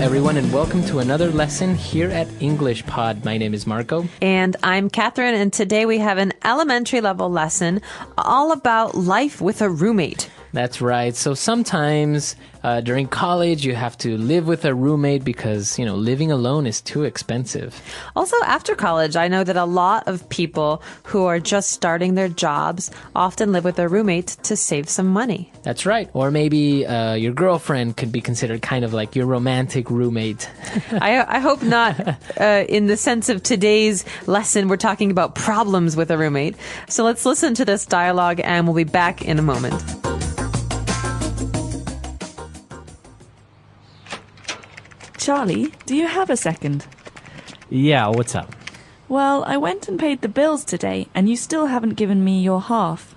everyone, and welcome to another lesson here at English Pod. My name is Marco. And I'm Catherine, and today we have an elementary level lesson all about life with a roommate. That's right. So sometimes during college, you have to live with a roommate because, living alone is too expensive. Also, after college, I know that a lot of people who are just starting their jobs often live with their roommate to save some money. That's right. Or maybe your girlfriend could be considered kind of like your romantic roommate. I hope not in the sense of today's lesson. We're talking about problems with a roommate. So let's listen to this dialogue and we'll be back in a moment. Charlie, do you have a second? Yeah, what's up? Well, I went and paid the bills today, and you still haven't given me your half.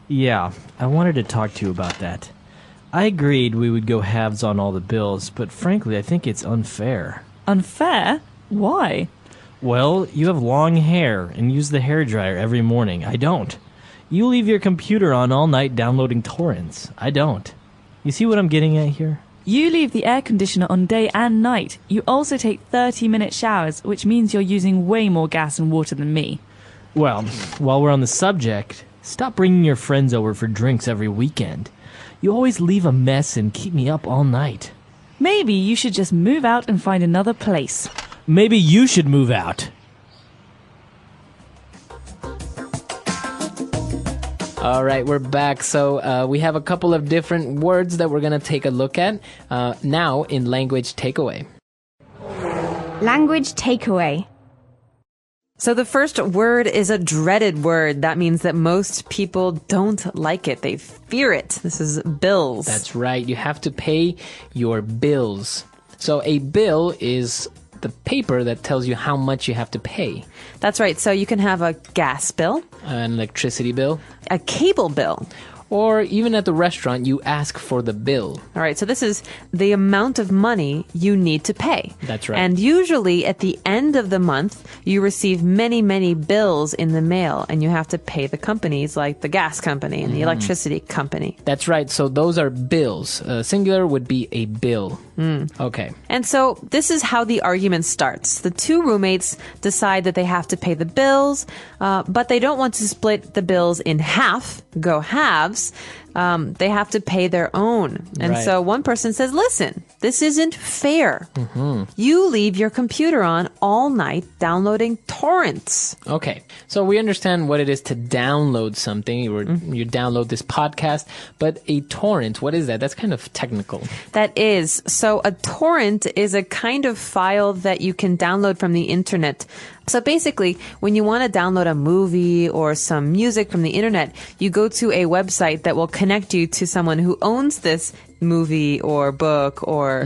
Yeah, I wanted to talk to you about that. I agreed we would go halves on all the bills, but frankly, I think it's unfair. Unfair? Why? Well, you have long hair and use the hairdryer every morning. I don't. You leave your computer on all night downloading torrents. I don't. You see what I'm getting at here? You leave the air conditioner on day and night. You also take 30-minute showers, which means you're using way more gas and water than me. Well, while we're on the subject, stop bringing your friends over for drinks every weekend. You always leave a mess and keep me up all night. Maybe you should just move out and find another place. Maybe you should move out. All right, we're back. So we have a couple of different words that we're going to take a look at now in language takeaway. Language takeaway. So the first word is a dreaded word. That means that most people don't like it. They fear it. This is bills. That's right. You have to pay your bills. So a bill is the paper that tells you how much you have to pay. That's right. So you can have a gas bill, An electricity bill, a cable bill. or even at the restaurant, you ask for the bill. All right, so this is the amount of money you need to pay. That's right. And usually at the end of the month, you receive many, many bills in the mail, and you have to pay the companies like the gas company and the electricity company. That's right. So those are bills. Singular would be a bill. Okay. And so this is how the argument starts. The two roommates decide that they have to pay the bills, but they don't want to split the bills in half, go halves. They have to pay their own. And Right. so one person says, listen, this isn't fair. You leave your computer on all night downloading torrents. Okay. So we understand what it is to download something. You download this podcast, but a torrent, what is that? That's kind of technical. That is. So a torrent is a kind of file that you can download from the internet. So basically, when you want to download a movie or some music from the internet, you go to a website that will connect you to someone who owns this movie or book or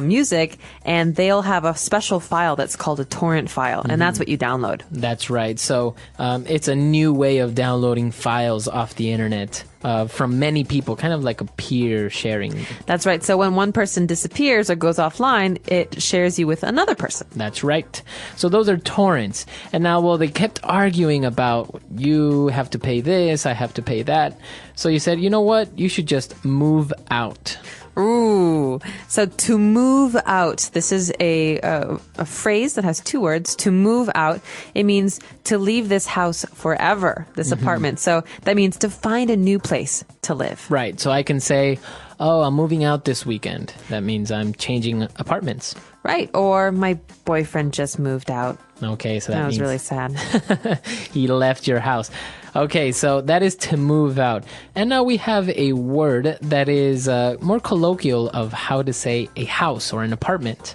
music, and they'll have a special file that's called a torrent file, and that's what you download. That's right. So it's a new way of downloading files off the internet from many people, kind of like a peer sharing. That's right. So when one person disappears or goes offline, it shares you with another person. That's right. So those are torrents. And now, well, they kept arguing about you have to pay this, I have to pay that. So you said, you know what? You should just move out. Ooh. So to move out, this is a phrase that has two words. To move out, it means to leave this house forever, this apartment. So that means to find a new place to live. Right. So I can say, oh, I'm moving out this weekend. That means I'm changing apartments. Right. Or my boyfriend just moved out. Okay, so that That was means really sad. he left your house. Okay, so that is to move out. And now we have a word that is more colloquial of how to say a house or an apartment.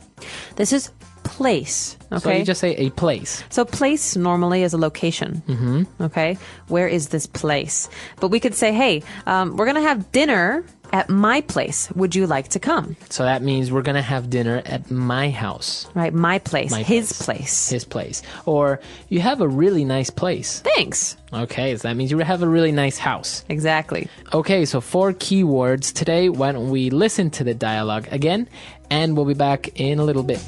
This is place. Okay. So you just say a place. So place normally is a location. Okay. Where is this place? But we could say, hey, we're going to have dinner at my place. Would you like to come? So that means we're going to have dinner at my house. Right. My place. My His place. place. His place. Or you have a really nice place. Thanks. Okay, so that means you have a really nice house. Exactly. Okay, so 4 keywords today. Why don't we listen to the dialogue again, and we'll be back in a little bit.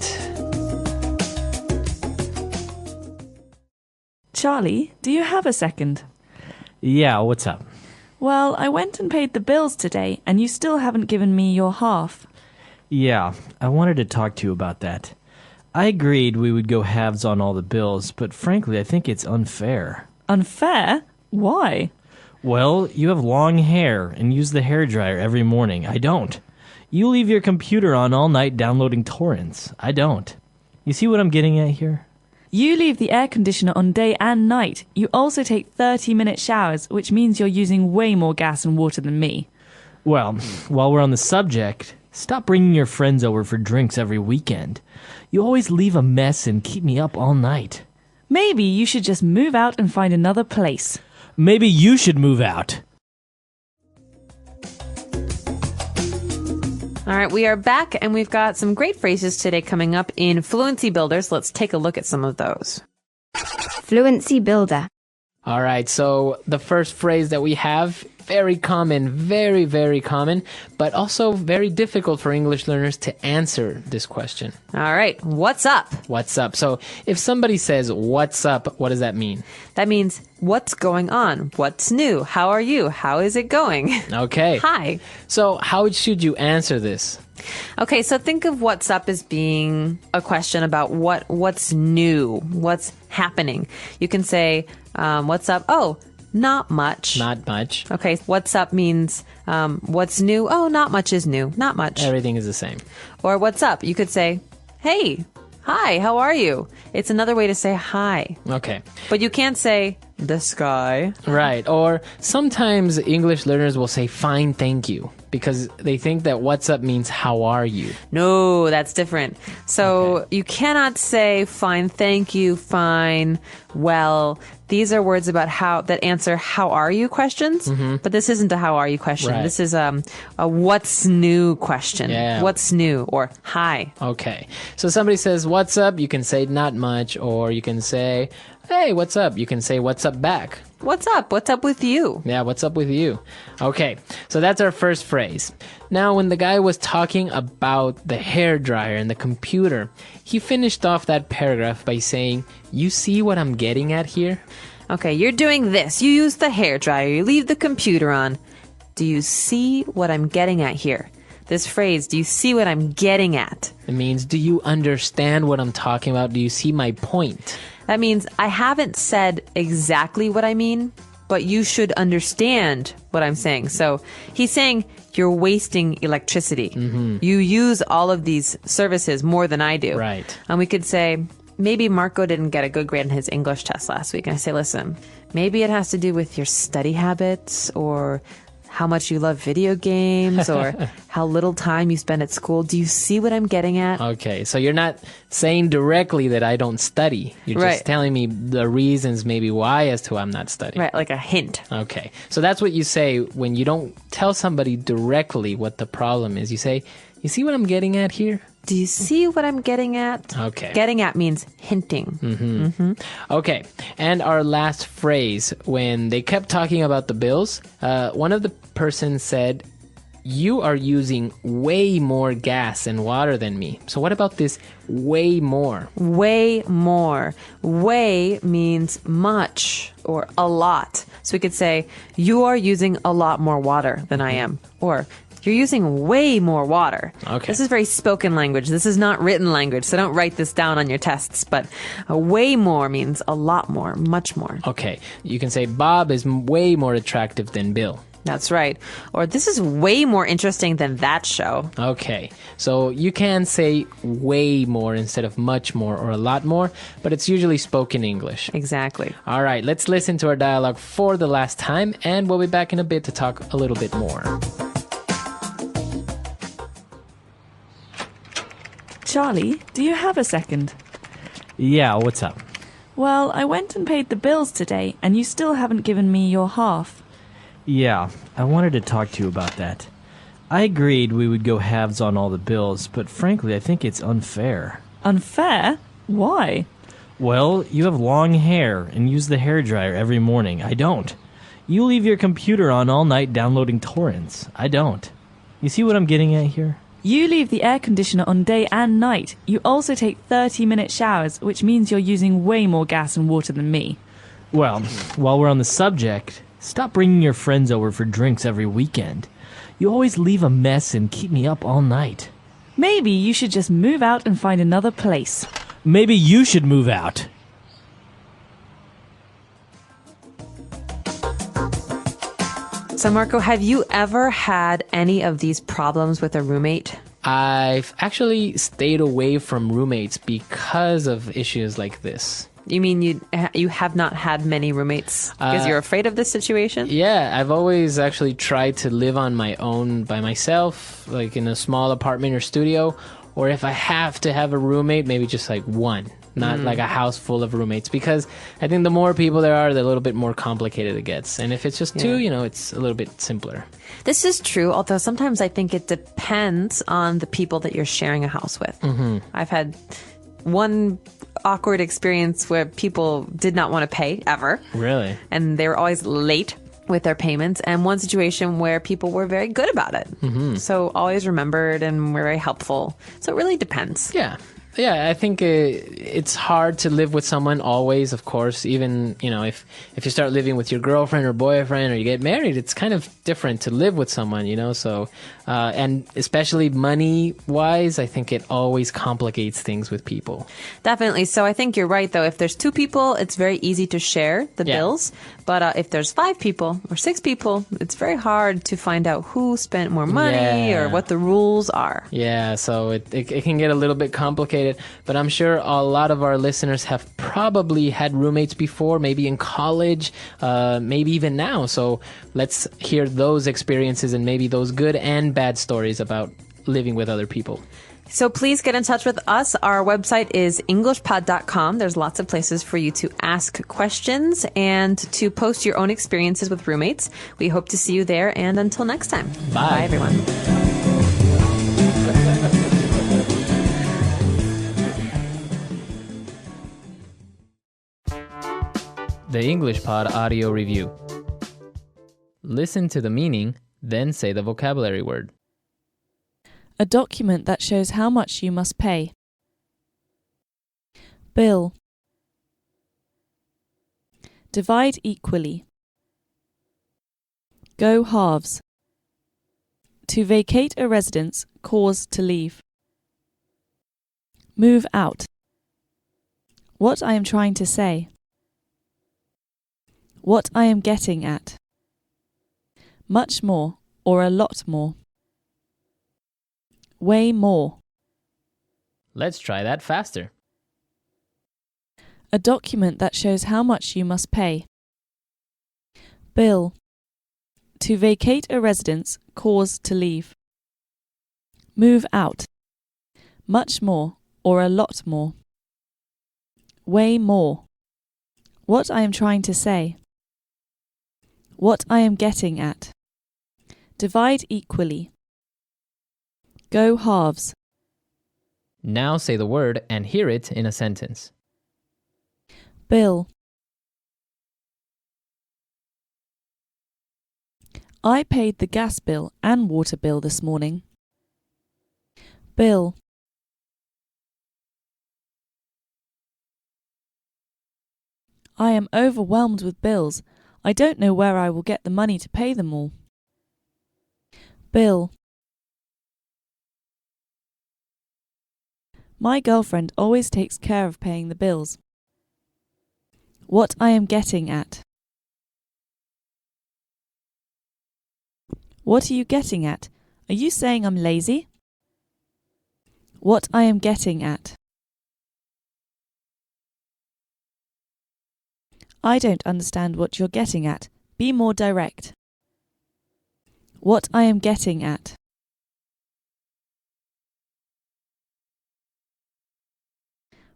Charlie, do you have a second? Yeah, what's up? Well, I went and paid the bills today, and you still haven't given me your half. Yeah, I wanted to talk to you about that. I agreed we would go halves on all the bills, but frankly, I think it's unfair. Unfair? Why? Well, you have long hair and use the hairdryer every morning. I don't. You leave your computer on all night downloading torrents. I don't. You see what I'm getting at here? You leave the air conditioner on day and night. You also take 30-minute showers, which means you're using way more gas and water than me. Well, while we're on the subject, stop bringing your friends over for drinks every weekend. You always leave a mess and keep me up all night. Maybe you should just move out and find another place. Maybe you should move out. All right, we are back, and we've got some great phrases today coming up in Fluency Builders. Let's take a look at some of those. Fluency Builder. All right, so the first phrase that we have, very common, very, very common, but also very difficult for English learners to answer this question. All right, what's up? What's up? So if somebody says, what's up, what does that mean? That means, what's going on? What's new? How are you? How is it going? Okay. Hi. So how should you answer this? Okay, so think of what's up as being a question about what's new, what's happening. You can say, what's up? Oh, not much. Not much. Okay, what's up means what's new? Oh, not much is new. Not much. Everything is the same. Or what's up? You could say, hey, hi, how are you? It's another way to say hi. Okay. But you can't say the sky. Right. Or sometimes English learners will say, fine, thank you, because they think that what's up means how are you? No, that's different. So you cannot say fine, thank you, fine, well. These are words about that answer how are you questions, but this isn't a how are you question. Right. This is a what's new question. Yeah. What's new or hi. Okay. So somebody says, what's up? You can say not much, or you can say, hey, what's up? You can say, what's up back? What's up? What's up with you? Yeah, what's up with you? Okay, so that's our first phrase. Now, when the guy was talking about the hairdryer and the computer, he finished off that paragraph by saying, you see what I'm getting at here? Okay, you're doing this. You use the hairdryer. You leave the computer on. Do you see what I'm getting at here? This phrase, do you see what I'm getting at? It means, do you understand what I'm talking about? Do you see my point? That means I haven't said exactly what I mean, but you should understand what I'm saying. So he's saying you're wasting electricity. You use all of these services more than I do. Right. And we could say, maybe Marco didn't get a good grade in his English test last week. And I say, listen, maybe it has to do with your study habits or how much you love video games or how little time you spend at school. Do you see what I'm getting at? Okay, so you're not saying directly that I don't study. You're Right. just telling me the reasons maybe why as to why I'm not studying. Right, like a hint. Okay, so that's what you say when you don't tell somebody directly what the problem is. You say, you see what I'm getting at here? Do you see what I'm getting at? Okay. Getting at means hinting. Okay, and our last phrase, when they kept talking about the bills, one of the persons said, you are using way more gas and water than me. So what about this way more? Way more. Way means much or a lot. So we could say, you are using a lot more water than I am. Or, you're using way more water. Okay. This is very spoken language. This is not written language, so don't write this down on your tests. But way more means a lot more, much more. Okay, you can say Bob is way more attractive than Bill. That's right. Or this is way more interesting than that show. Okay, so you can say way more instead of much more or a lot more, but it's usually spoken English. Exactly. All right, let's listen to our dialogue for the last time, and we'll be back in a bit to talk a little bit more. Charlie, do you have a second? Yeah, what's up? Well, I went and paid the bills today, and you still haven't given me your half. Yeah, I wanted to talk to you about that. I agreed we would go halves on all the bills, but frankly, I think it's unfair. Unfair? Why? Well, you have long hair and use the hairdryer every morning. I don't. You leave your computer on all night downloading torrents. I don't. You see what I'm getting at here? You leave the air conditioner on day and night. You also take 30-minute showers, which means you're using way more gas and water than me. Well, while we're on the subject, stop bringing your friends over for drinks every weekend. You always leave a mess and keep me up all night. Maybe you should just move out and find another place. Maybe you should move out. So, Marco, have you ever had any of these problems with a roommate? I've actually stayed away from roommates because of issues like this. You mean you have not had many roommates because you're afraid of this situation? Yeah, I've always actually tried to live on my own by myself, like in a small apartment or studio, or if I have to have a roommate, maybe just like one, not like a house full of roommates, because I think the more people there are, the little bit more complicated it gets. And if it's just two, it's a little bit simpler. This is true, although sometimes I think it depends on the people that you're sharing a house with. I've had one awkward experience where people did not want to pay ever. Really? And they were always late with their payments, and one situation where people were very good about it. So always remembered and were very helpful. So it really depends. Yeah, I think it's hard to live with someone always, of course. Even, if you start living with your girlfriend or boyfriend or you get married, it's kind of different to live with someone, So, and especially money-wise, I think it always complicates things with people. Definitely. So I think you're right, though. If there's two people, it's very easy to share the bills. But if there's 5 people or 6 people, it's very hard to find out who spent more money or what the rules are. Yeah, so it can get a little bit complicated. But I'm sure a lot of our listeners have probably had roommates before, maybe in college, maybe even now. So let's hear those experiences and maybe those good and bad stories about living with other people. So please get in touch with us. Our website is englishpod.com. There's lots of places for you to ask questions and to post your own experiences with roommates. We hope to see you there. And until next time. Bye everyone. The English Pod Audio Review. Listen to the meaning, then say the vocabulary word. A document that shows how much you must pay. Bill. Divide equally. Go halves. To vacate a residence, cause to leave. Move out. What I am trying to say. What I am getting at. Much more, or a lot more. Way more. Let's try that faster. A document that shows how much you must pay. Bill. To vacate a residence, cause to leave. Move out. Much more, or a lot more. Way more. What I am trying to say. What I am getting at. Divide equally. Go halves. Now say the word and hear it in a sentence. Bill. I paid the gas bill and water bill this morning. Bill. I am overwhelmed with bills. I don't know where I will get the money to pay them all. Bill. My girlfriend always takes care of paying the bills. What I am getting at. What are you getting at? Are you saying I'm lazy? What I am getting at. I don't understand what you're getting at. Be more direct. What I am getting at.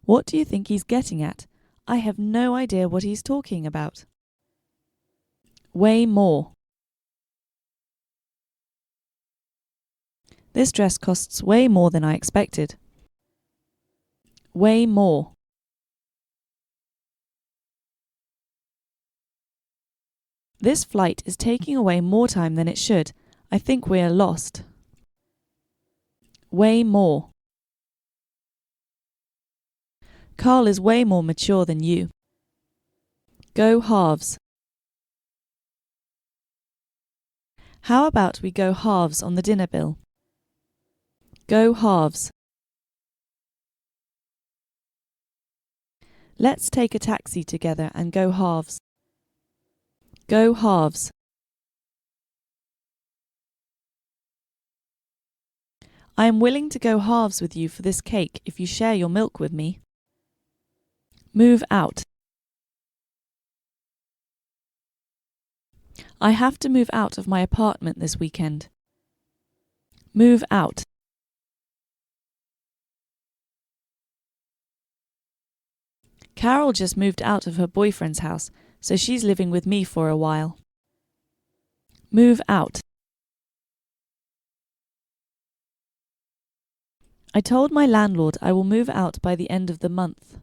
What do you think he's getting at? I have no idea what he's talking about. Way more. This dress costs way more than I expected. Way more. This flight is taking away more time than it should. I think we are lost. Way more. Carl is way more mature than you. Go halves. How about we go halves on the dinner bill? Go halves. Let's take a taxi together and go halves. Go halves. I am willing to go halves with you for this cake if you share your milk with me. Move out. I have to move out of my apartment this weekend. Move out. Carol just moved out of her boyfriend's house, so she's living with me for a while. Move out. I told my landlord I will move out by the end of the month.